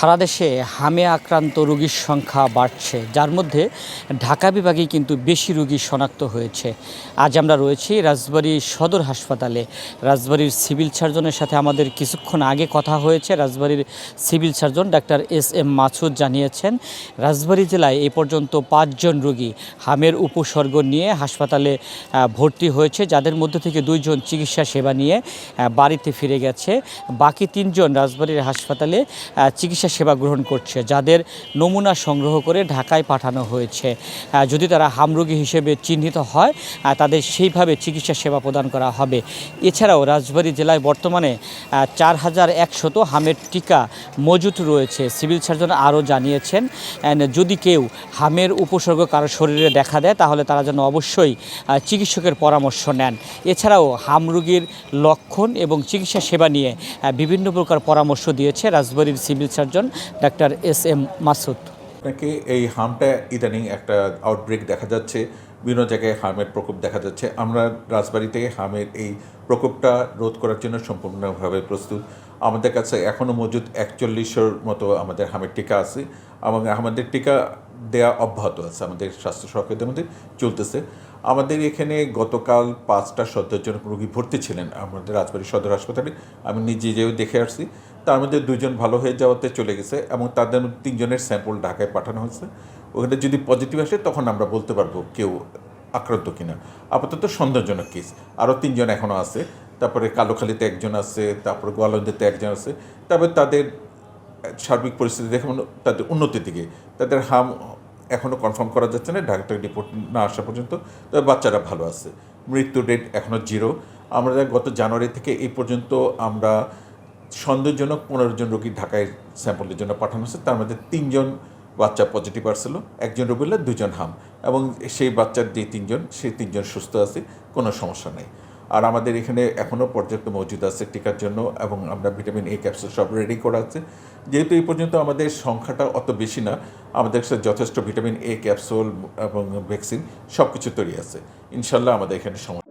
সারা দেশে হামে আক্রান্ত রোগীর সংখ্যা বাড়ছে, যার মধ্যে ঢাকা বিভাগেই কিন্তু বেশি রোগী শনাক্ত হয়েছে। আজ আমরা রয়েছি রাজবাড়ী সদর হাসপাতালে। রাজবাড়ীর সিভিল সার্জনের সাথে আমাদের কিছুক্ষণ আগে কথা হয়েছে। রাজবাড়ীর civil surgeon doctor S M. Masud জানিয়েছেন, রাজবাড়ী জেলায় এ পর্যন্ত 5 জন রোগী হামের উপসর্গ নিয়ে হাসপাতালে ভর্তি হয়েছে, যাদের মধ্যে থেকে 2 জন চিকিৎসা সেবা নিয়ে বাড়িতে ফিরে গেছে। বাকি 3 জন রাজবাড়ীর হাসপাতালে চিকিৎসা সেবা গ্রহণ করছে, যাদের নমুনা সংগ্রহ করে ঢাকায় পাঠানো হয়েছে। যদি তারা হামরোগী হিসেবে চিহ্নিত হয়, তাদের সেইভাবে চিকিৎসা সেবা প্রদান করা হবে। এছাড়াও রাজবাড়ী জেলায় বর্তমানে 4100 হামের টিকা মজুত রয়েছে। সিভিল সার্জন আরও জানিয়েছেন, যদি কেউ হামের উপসর্গ কারো শরীরে দেখা দেয়, তাহলে তারা যেন অবশ্যই চিকিৎসকের পরামর্শ নেন। এছাড়াও হামরোগীর লক্ষণ এবং চিকিৎসা সেবা নিয়ে বিভিন্ন প্রকার পরামর্শ দিয়েছে রাজবাড়ীর civil surgeon doctor S M. Masud. আপনাকে এই হামটা ইদানিং একটা আউটব্রেক দেখা যাচ্ছে, বিভিন্ন জায়গায় হামের প্রকোপ দেখা যাচ্ছে। আমরা রাজবাড়িতে হামের এই প্রকোপটা রোধ করার জন্য সম্পূর্ণভাবে প্রস্তুত। আমাদের কাছে এখনও মজুদ 4100 মতো আমাদের হামের টিকা আছে এবং আমাদের টিকা দেয়া অব্যাহত আছে, আমাদের স্বাস্থ্য সহকারীদের মধ্যে চলতেছে। আমাদের এখানে গতকাল 5টা সন্তোষজনক রোগী ভর্তি ছিলেন আমাদের রাজবাড়ী সদর হাসপাতালে। আমি নিজে যেও দেখে আসছি। তার মধ্যে 2 জন ভালো হয়ে যাওয়াতে চলে গেছে এবং তাদের মধ্যে 3 জনের স্যাম্পল ঢাকায় পাঠানো হয়েছে। ওখানে যদি পজিটিভ আসে তখন আমরা বলতে পারবো কেউ আক্রান্ত কিনা। আপাতত সন্দেহজনক কেস। আরও 3 জন এখনও আছে। তারপরে কালোখালীতে 1 জন আছে, তারপরে গোয়ালন্দিতে 1 জন আছে। তবে তাদের সার্বিক পরিস্থিতি দেখে তাদের উন্নতির দিকে। তাদের হাম এখনও কনফার্ম করা যাচ্ছে না, ডাক্তার রিপোর্ট না আসা পর্যন্ত। তবে বাচ্চারা ভালো আছে। মৃত্যু রেট এখনও 0। আমরা গত জানুয়ারি থেকে এই পর্যন্ত আমরা সন্দেহজনক 15 জন রোগী ঢাকায় স্যাম্পলের জন্য পাঠানো হয়েছে। তার মধ্যে 3 জন বাচ্চা পজিটিভ আসছিল, 1 জন রোগীলা, 2 জন হাম। এবং সেই বাচ্চার যে 3 জন, সেই 3 জন সুস্থ আছে, কোনো সমস্যা নেই। আর আমাদের এখানে এখনও পর্যাপ্ত মজুদ আছে টিকার জন্য এবং আমরা ভিটামিন এ ক্যাপসুল সব রেডি করা আছে। যেহেতু এই পর্যন্ত আমাদের সংখ্যাটা অত বেশি না, আমাদের কাছে যথেষ্ট ভিটামিন এ ক্যাপসুল এবং ভ্যাকসিন সব কিছু তৈরি আছে। ইনশাল্লাহ আমাদের এখানে সমস্যা